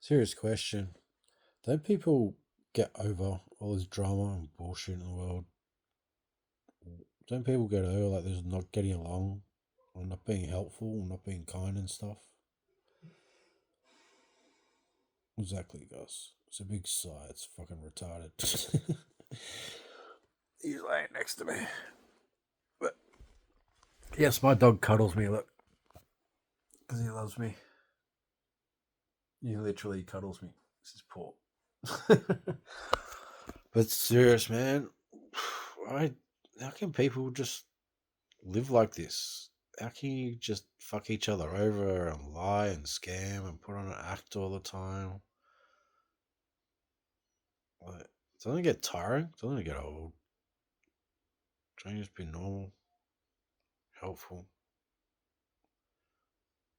Serious question. Don't people get over all this drama and bullshit in the world? Don't people get over like there's not getting along or not being helpful or not being kind and stuff? Exactly, Gus. It's a big sigh. It's fucking retarded. He's laying next to me. But yes, my dog cuddles me, look. Because he loves me. He literally cuddles me. This is poor. But serious, man. How can people just live like this? How can you just fuck each other over and lie and scam and put on an act all the time? Like, doesn't it get tiring? Doesn't it get old? Trying to just be normal, helpful.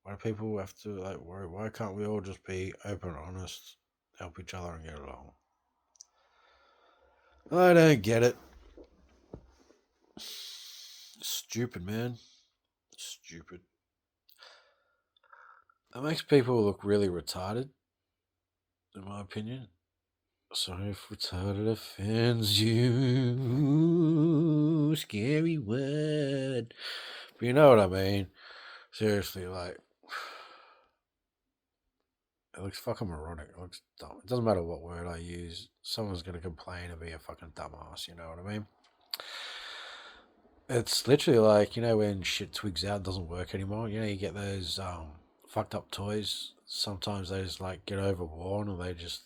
Why do people have to like worry? Why can't we all just be open, honest, help each other and get along? I don't get it. Stupid, man. Stupid. It makes people look really retarded, in my opinion. Sorry if retarded offends you. Scary word. But you know what I mean. Seriously, like, it looks fucking moronic. It looks dumb. It doesn't matter what word I use. Someone's going to complain and be a fucking dumbass, you know what I mean? It's literally like, when shit twigs out, doesn't work anymore. You get those fucked up toys. Sometimes they just like get overworn and they just,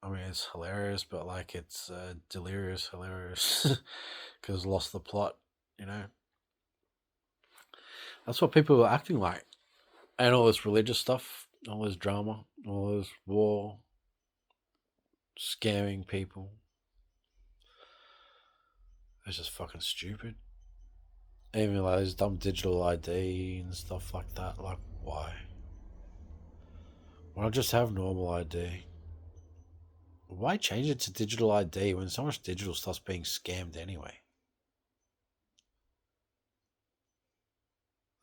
I mean, it's hilarious, but like it's delirious hilarious because lost the plot, you know? That's what people are acting like. And all this religious stuff, all this drama, all this war, scamming people. It's just fucking stupid. Even like this dumb digital ID and stuff like that. Like, why? Why not just have normal ID? Why change it to digital ID when so much digital stuff's being scammed anyway?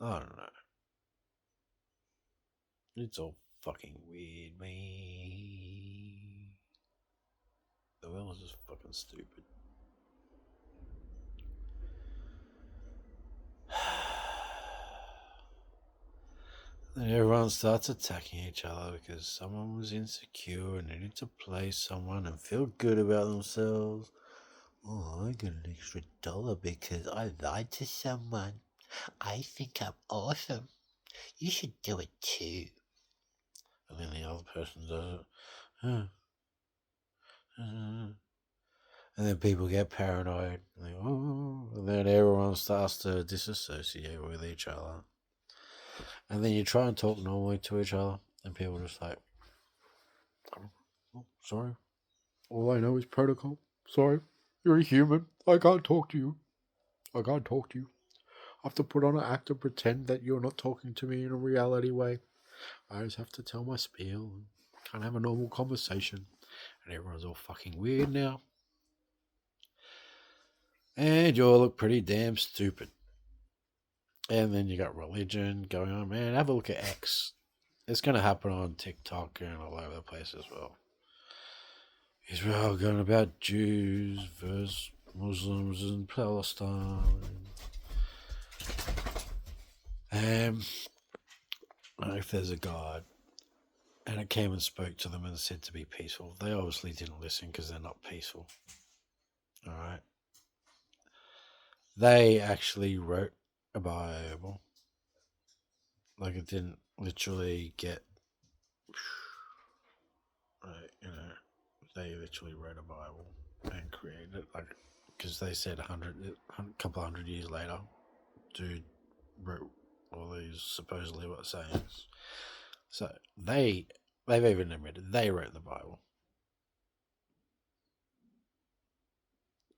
I don't know. It's all fucking weird, man. The world is just fucking stupid. Then everyone starts attacking each other because someone was insecure and needed to play someone and feel good about themselves. Oh, I got an extra dollar because I lied to someone. I think I'm awesome. You should do it too. And then the other person does it. And then people get paranoid. And then everyone starts to disassociate with each other. And then you try and talk normally to each other, and people are just like, oh, sorry. All I know is protocol. Sorry. You're a human. I can't talk to you. I can't talk to you. I have to put on an act and pretend that you're not talking to me in a reality way. I just have to tell my spiel. Can't have a normal conversation. And everyone's all fucking weird now. And you all look pretty damn stupid. And then you got religion going on. Man, have a look at X. It's going to happen on TikTok and all over the place as well. Israel going about Jews versus Muslims in Palestine. If there's a God and it came and spoke to them and said to be peaceful, they obviously didn't listen because they're not peaceful. All right. They actually wrote a Bible. Like, it didn't literally get, they literally wrote a Bible and created it. Like, because they said a couple hundred years later, dude wrote all these supposedly what sayings. So they've even admitted they wrote the Bible.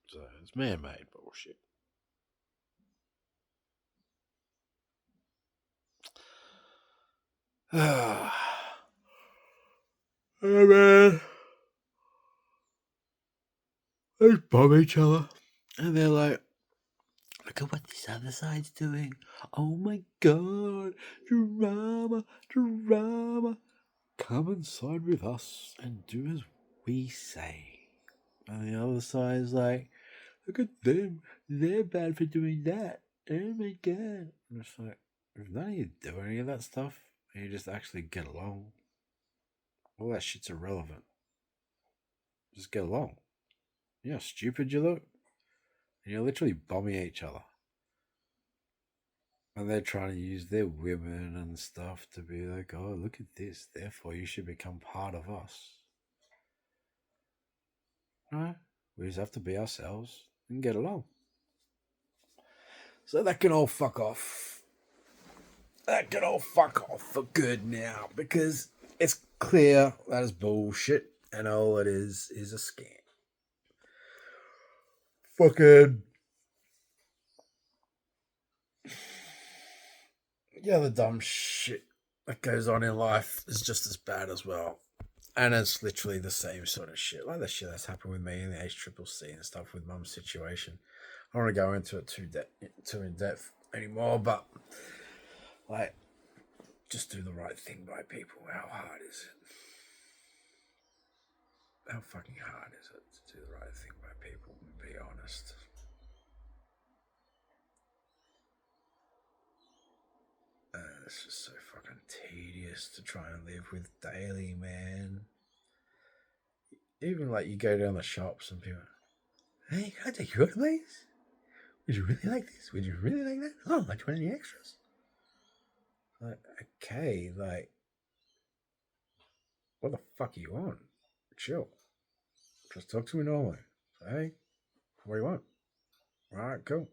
So it's man-made bullshit. Hey man, they bomb each other, and they're like, "Look at what this other side's doing! Oh my god, drama, drama! come and side with us and do as we say. And the other side is like, look at them. They're bad for doing that. Oh my god. And it's like, if none of you do any of that stuff, and you just actually get along, all that shit's irrelevant. Just get along. You know how stupid you look? And you're literally bombing each other. And they're trying to use their women and stuff to be like, oh, look at this. Therefore, you should become part of us. No, we just have to be ourselves and get along. So that can all fuck off. That can all fuck off for good now because it's clear that is bullshit and all it is a scam. Fucking. Yeah, the dumb shit that goes on in life is just as bad as well. And it's literally the same sort of shit. Like the shit that's happened with me in the HCCC and stuff with Mum's situation. I don't want to go into it too in depth anymore, but like, just do the right thing by people. How hard is it? How fucking hard is it to do the right thing by people and be honest? It's just so fucking tedious to try and live with daily, man. Even like you go down the shops and people, hey, can I take your order, please? Would you really like this? Would you really like that? Oh, like 20 extras. Like, okay, like, what the fuck are you on? Chill. Just talk to me normally. Hey, what do you want? All right, cool.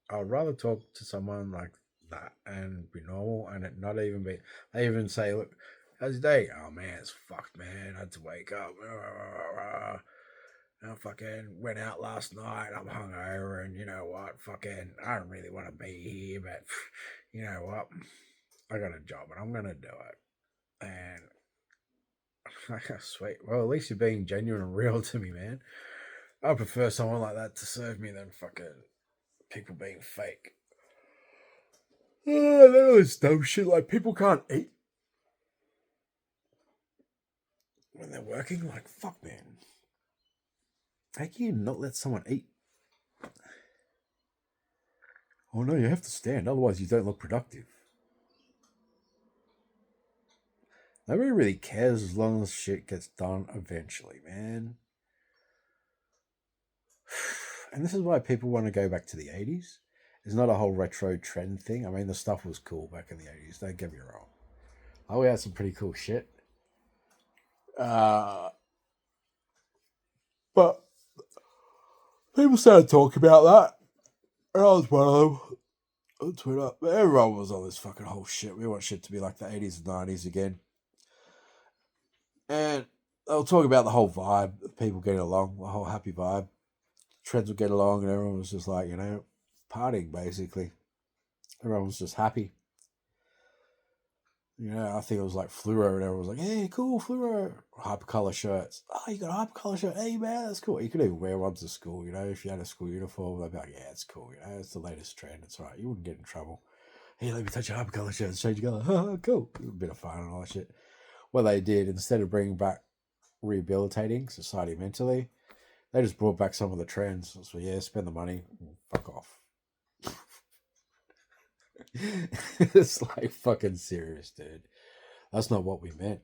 I'd rather talk to someone like that and be normal and it not even be. They even say, look, how's your day? Oh man, it's fucked, man. I had to wake up. I fucking went out last night. I'm hungover, and you know what? Fucking, I don't really want to be here, but you know what? I got a job and I'm gonna do it. And sweet. Well, at least you're being genuine and real to me, man. I prefer someone like that to serve me than fucking people being fake. Oh, that was dumb shit. Like, people can't eat when they're working. Like, fuck, man. How can you not let someone eat? Oh, no, you have to stand. Otherwise, you don't look productive. Nobody really cares as long as shit gets done eventually, man. And this is why people want to go back to the 80s. It's not a whole retro trend thing. I mean, the stuff was cool back in the 80s. Don't get me wrong. Oh, we had some pretty cool shit. But people started talking about that. And I was one of them on Twitter. But everyone was on this fucking whole shit. We want shit to be like the 80s and 90s again. And they'll talk about the whole vibe, people getting along, the whole happy vibe. Trends would get along, and everyone was just like, partying basically. Everyone was just happy. I think it was like fluoro, and everyone was like, hey, cool, fluoro. Hypercolor shirts. Oh, you got a hypercolor shirt? Hey, man, that's cool. You could even wear one to school, if you had a school uniform. They'd be like, yeah, it's cool, it's the latest trend. It's all right. You wouldn't get in trouble. Hey, let me touch your hypercolor shirt. Change your color. Oh, cool. A bit of fun and all that shit. What they did, instead of bringing back rehabilitating society mentally, they just brought back some of the trends. So yeah, spend the money, fuck off. It's like fucking serious, dude. That's not what we meant.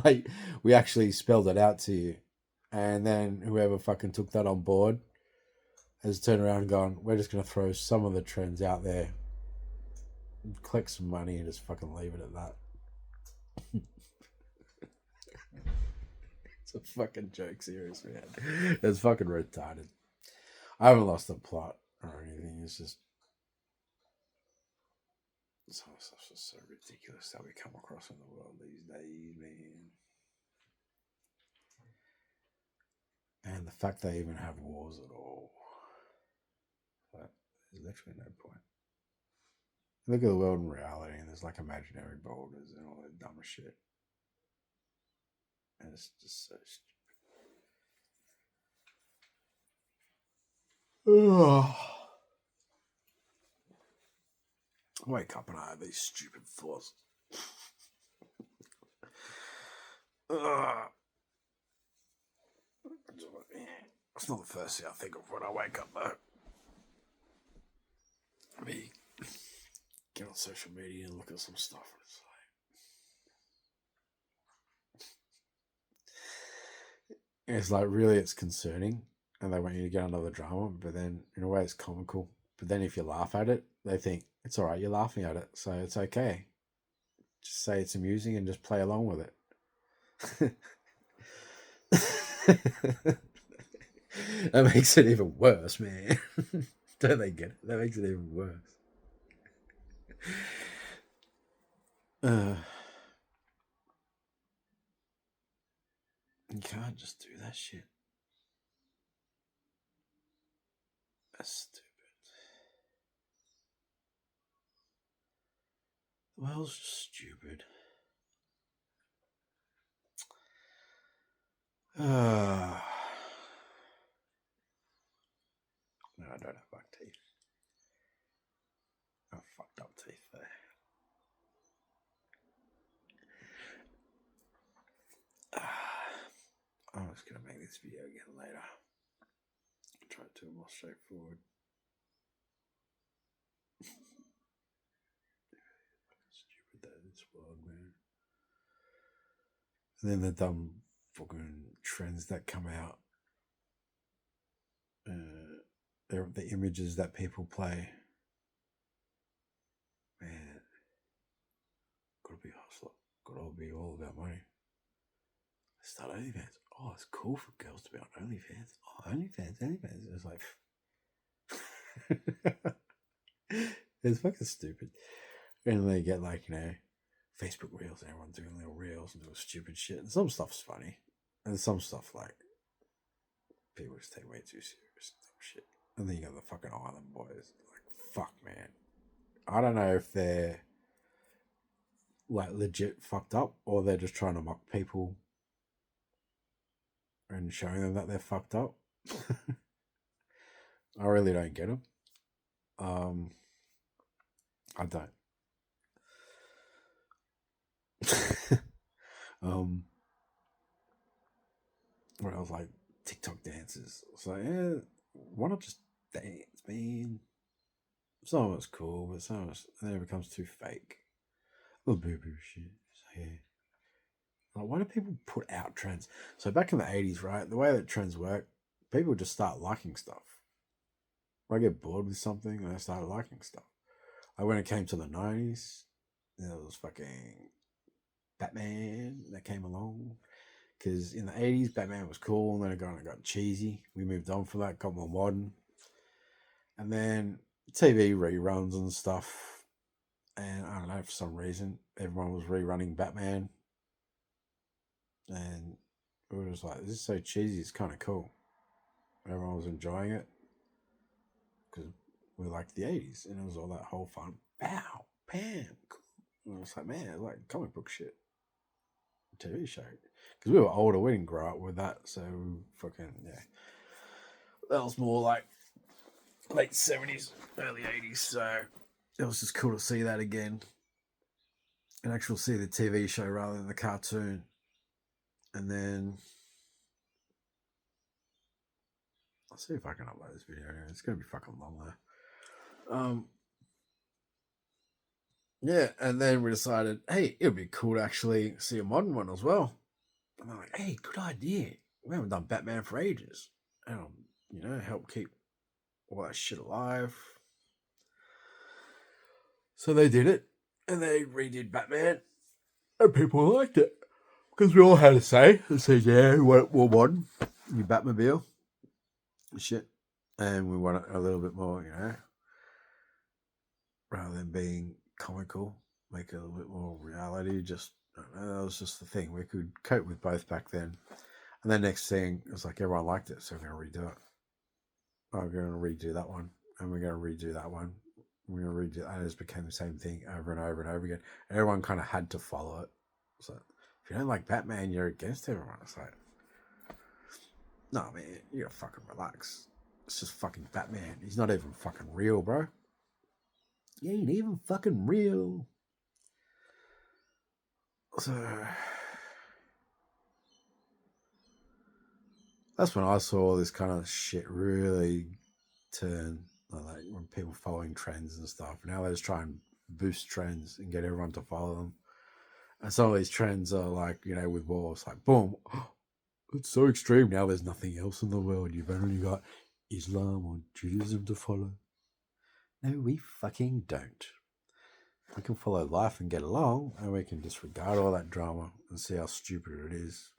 Like, we actually spelled it out to you, and then whoever fucking took that on board has turned around and gone, we're just going to throw some of the trends out there, collect some money, and just fucking leave it at that. It's a fucking joke, serious, man. It's fucking retarded. I haven't lost the plot or anything. It's just some stuff's just so ridiculous that we come across in the world these days, man. And the fact they even have wars at all. But there's literally no point. Look at the world in reality, and there's like imaginary borders and all that dumb shit. And it's just so stupid. Wake up and I have these stupid thoughts. Ugh. It's not the first thing I think of when I wake up, though. Me get on social media and look at some stuff, and it's like really, it's concerning, and they want you to get another drama. But then, in a way, it's comical. But then, if you laugh at it, they think it's all right. You're laughing at it, so it's okay. Just say it's amusing and just play along with it. That makes it even worse, man. Don't they get it? That makes it even worse. You can't just do that shit. That's stupid. The world's just stupid. No, I don't have buck teeth. I have fucked up teeth there. I'm just gonna make this video again later. Try to do it more straightforward. Stupid that this world, man. And then the dumb fucking trends that come out. They're the images that people play. Man, gotta be a hustler. Gotta be all about money. Start OnlyFans. Oh, it's cool for girls to be on OnlyFans. Oh, OnlyFans. It's like, it's fucking stupid. And they get like, Facebook reels, and everyone doing little reels and doing stupid shit. And some stuff's funny. And some stuff like people just take way too serious and dumb shit. And then you got the fucking island boys. Like, fuck, man. I don't know if they're like legit fucked up or they're just trying to mock people and showing them that they're fucked up. I really don't get them. I don't. Where I was like TikTok dances. It's like, why not just dance, man? Some of it's cool, but some of it's, then it becomes too fake. Little boo boo shit. So yeah. Like, why do people put out trends? So back in the 80s, right, the way that trends work, people just start liking stuff. I get bored with something and I started liking stuff. Like when it came to the 90s, there was fucking Batman that came along. Because in the 80s, Batman was cool, and then it got cheesy. We moved on from that, got more modern. And then TV reruns and stuff. And I don't know, for some reason, everyone was rerunning Batman. And it was like, this is so cheesy, it's kind of cool. Everyone was enjoying it. Because we liked the 80s, and it was all that whole fun. Pow, Pam, cool. And I was like, man, it's like comic book shit. TV show. Because we were older, we didn't grow up with that, so fucking, yeah. That was more like late 70s, early 80s, so it was just cool to see that again and actually see the TV show rather than the cartoon. And then I'll see if I can upload this video. It's going to be fucking long though. Yeah, and then we decided, hey, it would be cool to actually see a modern one as well. And I'm like, hey, good idea. We haven't done Batman for ages. And, help keep all that shit alive. So they did it, and they redid Batman, and people liked it. Because we all had a say. They said, yeah, we want more modern. New Batmobile. Shit. And we want it a little bit more, rather than being comical, make it a little bit more reality. Just, I don't know, that was just the thing. We could cope with both back then. And then next thing, it was like everyone liked it, so we're going to redo it. We're going to redo that one. And we're going to redo that one. We're going to redo it. And it just became the same thing over and over and over again. And everyone kind of had to follow it. So if you don't like Batman, you're against everyone. It's like, no, man, you gotta fucking relax. It's just fucking Batman. He's not even fucking real, bro. He ain't even fucking real. So, That's when I saw all this kind of shit really turn, like when people following trends and stuff. Now they just try and boost trends and get everyone to follow them. And some of these trends are like, with wars, like boom, it's so extreme. Now there's nothing else in the world. You've only got Islam or Judaism to follow. No, we fucking don't. We can follow life and get along, and we can disregard all that drama and see how stupid it is,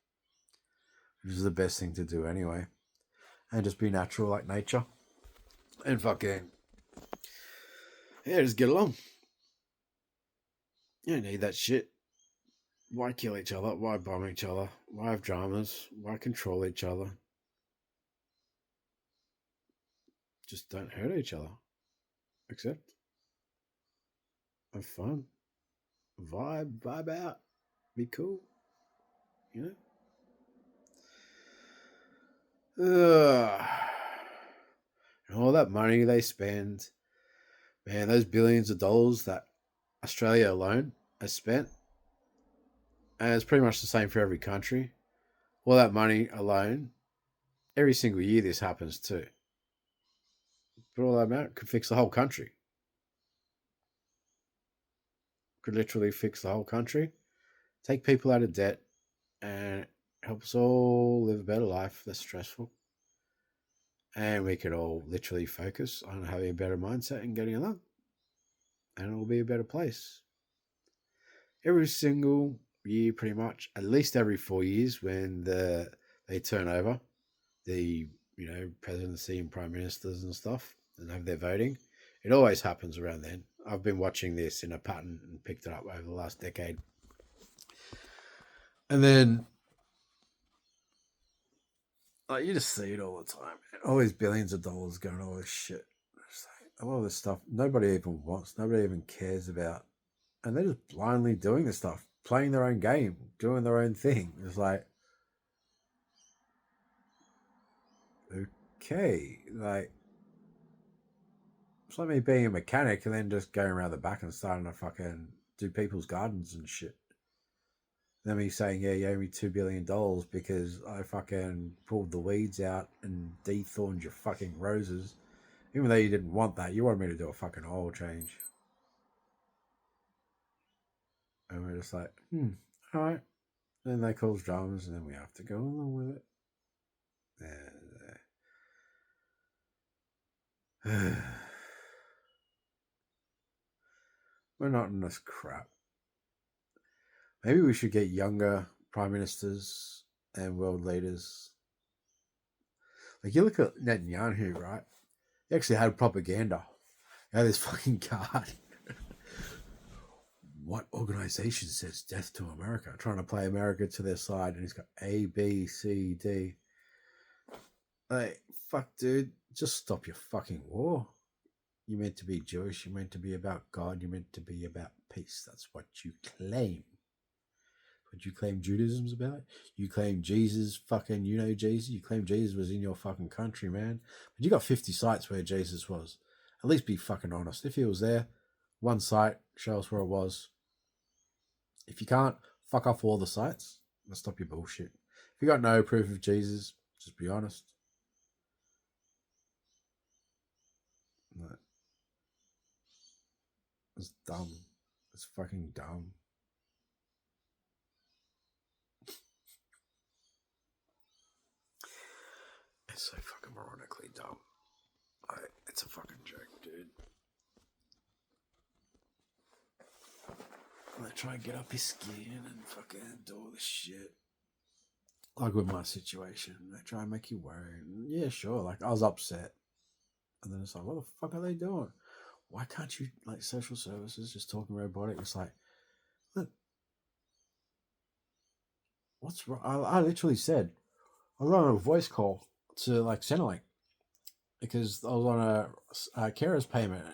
which is the best thing to do anyway. And just be natural like nature. And fucking, yeah, just get along. You don't need that shit. Why kill each other? Why bomb each other? Why have dramas? Why control each other? Just don't hurt each other. Accept. Have fun. Vibe out. Be cool. Ugh. And all that money they spend, man, those billions of dollars that Australia alone has spent, and it's pretty much the same for every country. All that money alone, every single year this happens too. But all that amount could fix the whole country. Could literally fix the whole country, take people out of debt, and help us all live a better life, less stressful. And we could all literally focus on having a better mindset and getting along. And it will be a better place. Every single year, pretty much, at least every 4 years, when they turn over the presidency and prime ministers and stuff and have their voting. It always happens around then. I've been watching this in a pattern and picked it up over the last decade. And then you just see it all the time. Man. All these billions of dollars going all this shit. A lot of this stuff nobody even wants, nobody even cares about. And they're just blindly doing this stuff, playing their own game, doing their own thing. It's like, okay, like, it's like me being a mechanic and then just going around the back and starting to fucking do people's gardens and shit. Then me saying, yeah, you owe me $2 billion because I fucking pulled the weeds out and dethorned your fucking roses. Even though you didn't want that, you wanted me to do a fucking oil change. And we're just like, all right. Then they cause dramas and then we have to go along with it. We're not in this crap. Maybe we should get younger prime ministers and world leaders. Like you look at Netanyahu, right? He actually had propaganda. He had this fucking card. What organization says death to America? Trying to play America to their side, and he's got A, B, C, D. Like, fuck, dude, just stop your fucking war. You're meant to be Jewish. You're meant to be about God. You're meant to be about peace. That's what you claim. What you claim Judaism's about? You claim Jesus, fucking, Jesus. You claim Jesus was in your fucking country, man. But you got 50 sites where Jesus was. At least be fucking honest. If he was there, one site, show us where it was. If you can't, fuck off all the sites and stop your bullshit. If you got no proof of Jesus, just be honest. No. It's dumb. It's fucking dumb. It's so fucking moronically dumb. It's a fucking joke, dude. They try and get up his skin and fucking do all this shit. Like with my situation, they try and make you worry. Yeah, sure. Like I was upset, and then it's like, what the fuck are they doing? Why can't you like social services just talking robotic? It's like, look, what's wrong? I literally said I was on a voice call to like Centrelink because I was on a carer's payment,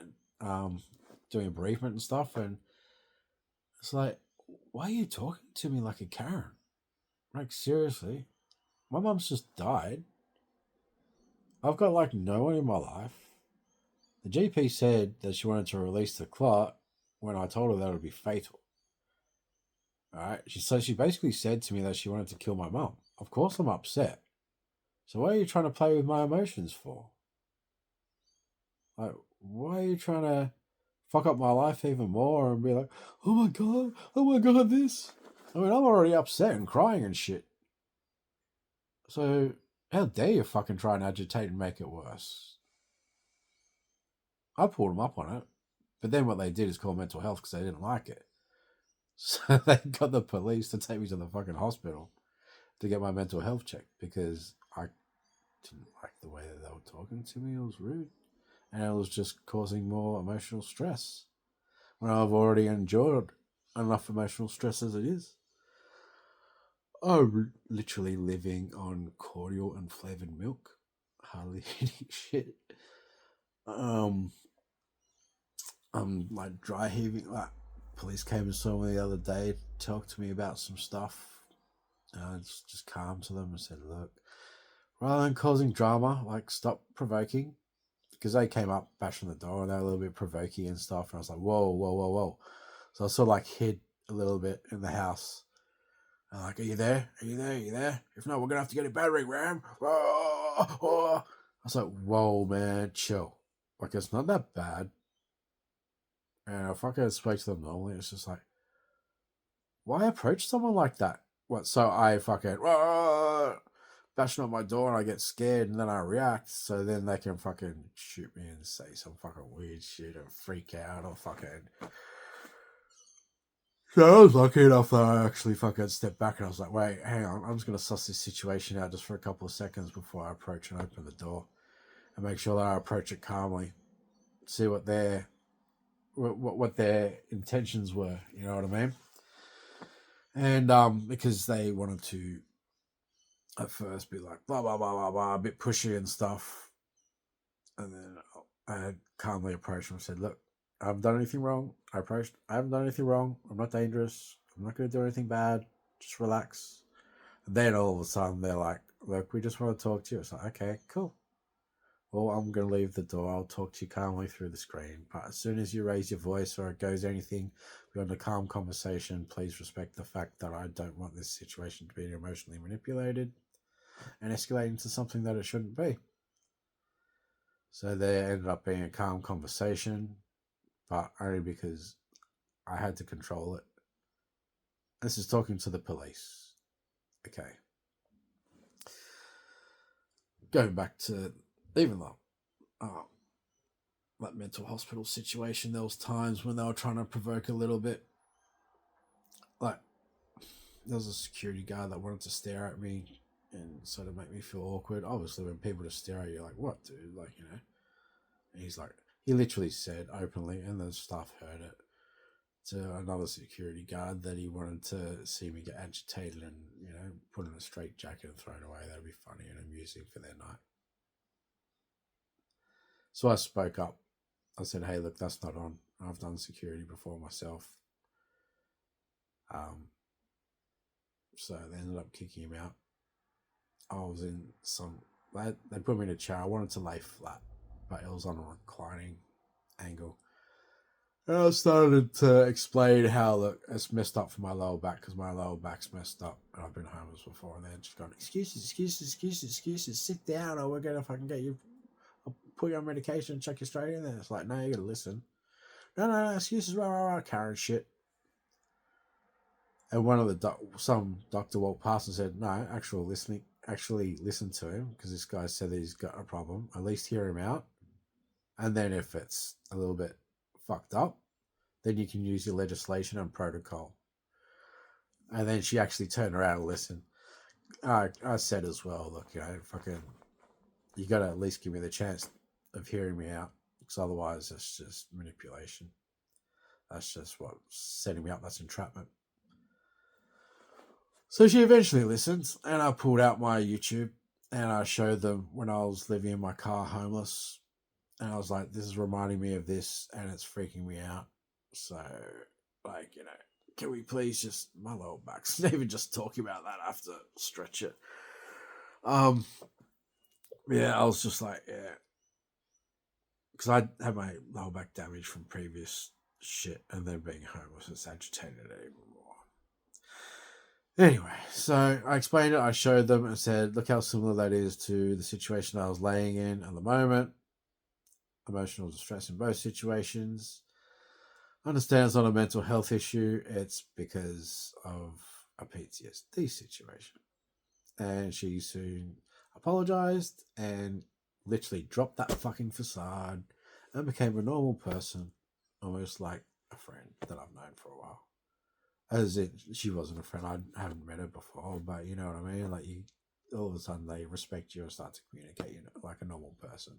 doing a bereavement and stuff, and it's like, why are you talking to me like a Karen? Like seriously, my mum's just died. I've got like no one in my life. The GP said that she wanted to release the clot when I told her that it would be fatal. All right. So she basically said to me that she wanted to kill my mum. Of course, I'm upset. So why are you trying to play with my emotions for? Like, why are you trying to fuck up my life even more and be like, oh my god, this? I mean, I'm already upset and crying and shit. So how dare you fucking try and agitate and make it worse? I pulled them up on it. But then what they did is call mental health because they didn't like it. So they got the police to take me to the fucking hospital to get my mental health checked because I didn't like the way that they were talking to me. It was rude. And it was just causing more emotional stress when I've already endured enough emotional stress as it is. I'm literally living on cordial and flavored milk, hardly eating shit. I'm like dry heaving. Like, police came and saw me the other day, talked to me about some stuff. And I just calm to them and said, look, rather than causing drama, like stop provoking. Because they came up bashing the door and they were a little bit provoking and stuff. And I was like, whoa, whoa, whoa, whoa. So I sort of like hid a little bit in the house. And like, are you there? Are you there? Are you there? If not, we're going to have to get a battering ram. Oh, oh. I was like, whoa, man, chill. Like, it's not that bad. And if I could speak to them normally, it's just like, why approach someone like that? What? So I fucking bashing on my door and I get scared and then I react. So then they can fucking shoot me and say some fucking weird shit and freak out or fucking. So I was lucky enough that I actually fucking stepped back and I was like, wait, hang on, I'm just gonna suss this situation out just for a couple of seconds before I approach and open the door, and make sure that I approach it calmly, see what their intentions were. You know what I mean? And because they wanted to at first be like blah blah blah blah blah, a bit pushy and stuff, and then I had calmly approached them and said, "Look, I haven't done anything wrong." I haven't done anything wrong. I'm not dangerous. I'm not going to do anything bad. Just relax. And then all of a sudden they're like, "Look, we just want to talk to you." It's like, okay, cool. Well, I'm going to leave the door. I'll talk to you calmly through the screen. But as soon as you raise your voice or it goes anything beyond a calm conversation, please respect the fact that I don't want this situation to be emotionally manipulated and escalating to something that it shouldn't be. So there ended up being a calm conversation, but only because I had to control it. This is talking to the police. Okay. Going back to, even though that mental hospital situation, there was times when they were trying to provoke a little bit. Like, there was a security guard that wanted to stare at me and sort of make me feel awkward. Obviously, when people just stare at you, like, what, dude? Like, you know. And he's like, he literally said openly, and the staff heard it, to another security guard that he wanted to see me get agitated and, you know, put in a straight jacket and thrown away. That'd be funny and amusing for their night. So I spoke up. I said, hey, look, that's not on. I've done security before myself. So they ended up kicking him out. I was in they put me in a chair. I wanted to lay flat, but it was on a reclining angle. And I started to explain how, look, it's messed up for my lower back because my lower back's messed up and I've been homeless before. And then just gone, excuses, sit down or we're going to fucking get you, I'll put you on medication and chuck you straight in there. It's like, no, you got to listen. No, excuses, Karen shit. And one of some doctor walked past and said, no, actually listen to him because this guy said that he's got a problem. At least hear him out. And then if it's a little bit fucked up, then you can use your legislation and protocol. And then she actually turned around and listened. I said as well, look, you know, fucking, you got to at least give me the chance of hearing me out because otherwise it's just manipulation. That's just what's setting me up. That's entrapment. So she eventually listened, and I pulled out my YouTube and I showed them when I was living in my car homeless. And I was like, this is reminding me of this and it's freaking me out. So, like, you know, can we please just, my lower back's even just talking about that, I have to stretch it. Yeah, I was just like, yeah. Because I had my lower back damage from previous shit and then being homeless, it's agitated it even more. Anyway, so I explained it. I showed them and said, look how similar that is to the situation I was laying in at the moment. Emotional distress in both situations. I understand it's not a mental health issue. It's because of a PTSD situation. And she soon apologized and literally dropped that fucking facade and became a normal person, almost like a friend that I've known for a while. As it, she wasn't a friend. I haven't met her before, but you know what I mean. Like you, all of a sudden they respect you and start to communicate. You know, like a normal person.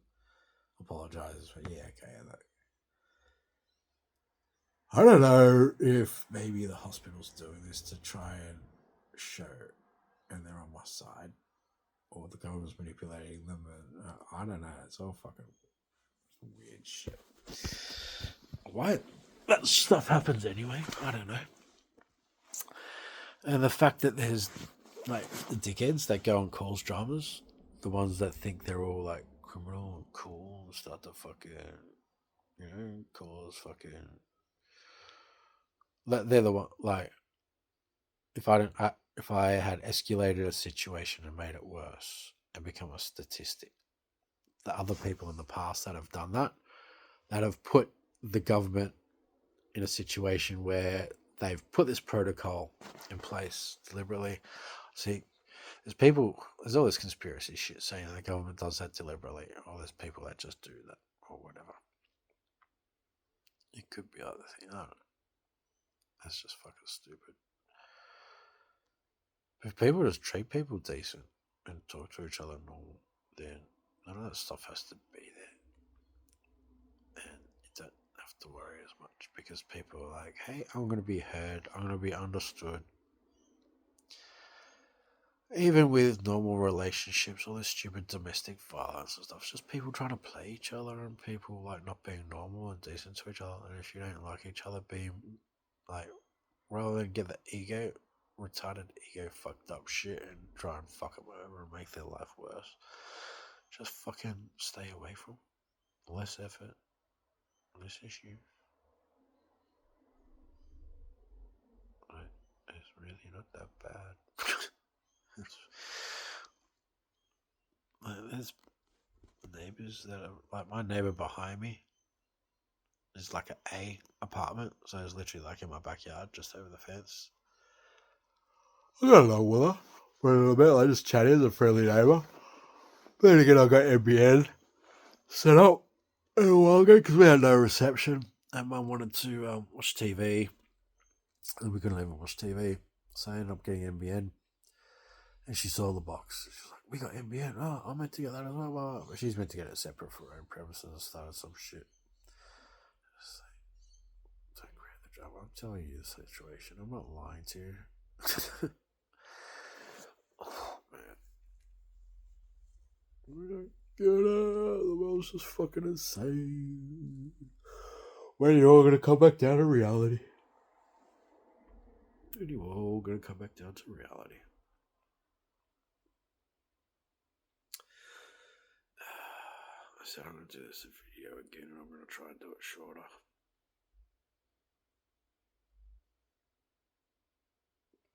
Apologizes for okay. I don't know if maybe the hospital's doing this to try and show, and they're on my side, or the government's manipulating them. And I don't know. It's all fucking weird shit. Why that stuff happens anyway? I don't know. And the fact that there's like the dickheads that go on calls dramas, the ones that think they're all like criminal and cool and start to fucking, cause fucking. They're the one like if I didn't, if I had escalated a situation and made it worse and become a statistic, the other people in the past that have done that have put the government in a situation where they've put this protocol in place deliberately. See, there's all this conspiracy shit saying the government does that deliberately, or there's people that just do that, or whatever. It could be other thing. I don't know. That's just fucking stupid. If people just treat people decent and talk to each other normal, then none of that stuff has to be there. And you don't have to worry as much because people are like, hey, I'm going to be heard, I'm going to be understood. Even with normal relationships, all this stupid domestic violence and stuff, it's just people trying to play each other and people like not being normal and decent to each other. And if you don't like each other, being like, rather than get the retarded ego fucked up shit and try and fuck them over and make their life worse, just fucking stay away from. Less effort, less issue. Like, it's really not that bad. There's neighbors that are like my neighbor behind me is like an A apartment, so it's literally like in my backyard, just over the fence. I got along with her for a little bit. I just chatted as a friendly neighbor. Then again, I got NBN set up a while ago because we had no reception, and Mum wanted to watch TV, and we couldn't even watch TV, so I ended up getting NBN. And she saw the box. She's like, "We got NBN. Oh, I'm meant to get that as well." But she's meant to get it separate for her own premises and started some shit. Don't create the drama. I'm telling you the situation. I'm not lying to you. Oh man, we don't get it. The world's just fucking insane. When are you all gonna come back down to reality? When are you all gonna come back down to reality? I said I'm gonna do this video again, and I'm gonna try and do it shorter.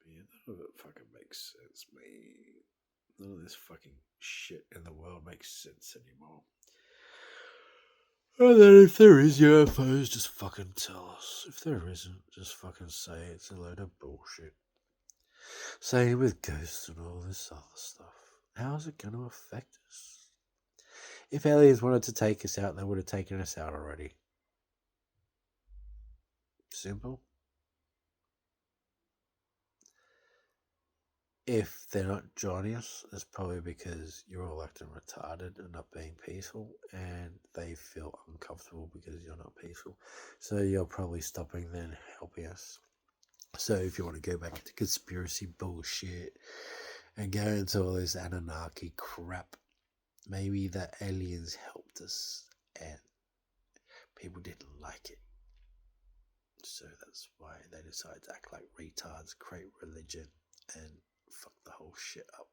Yeah, none of it fucking makes sense, man. None of this fucking shit in the world makes sense anymore. And then if there is UFOs, just fucking tell us. If there isn't, just fucking say it's a load of bullshit. Same with ghosts and all this other stuff. How is it going to affect us? If aliens wanted to take us out, they would have taken us out already. Simple. If they're not joining us, it's probably because you're all acting retarded and not being peaceful, and they feel uncomfortable because you're not peaceful. So you're probably stopping them and helping us. So if you want to go back into conspiracy bullshit and go into all this Anunnaki crap, maybe the aliens helped us and people didn't like it. So that's why they decided to act like retards, create religion, and fuck the whole shit up,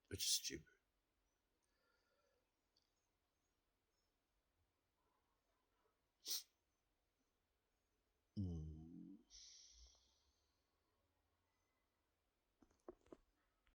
which is stupid.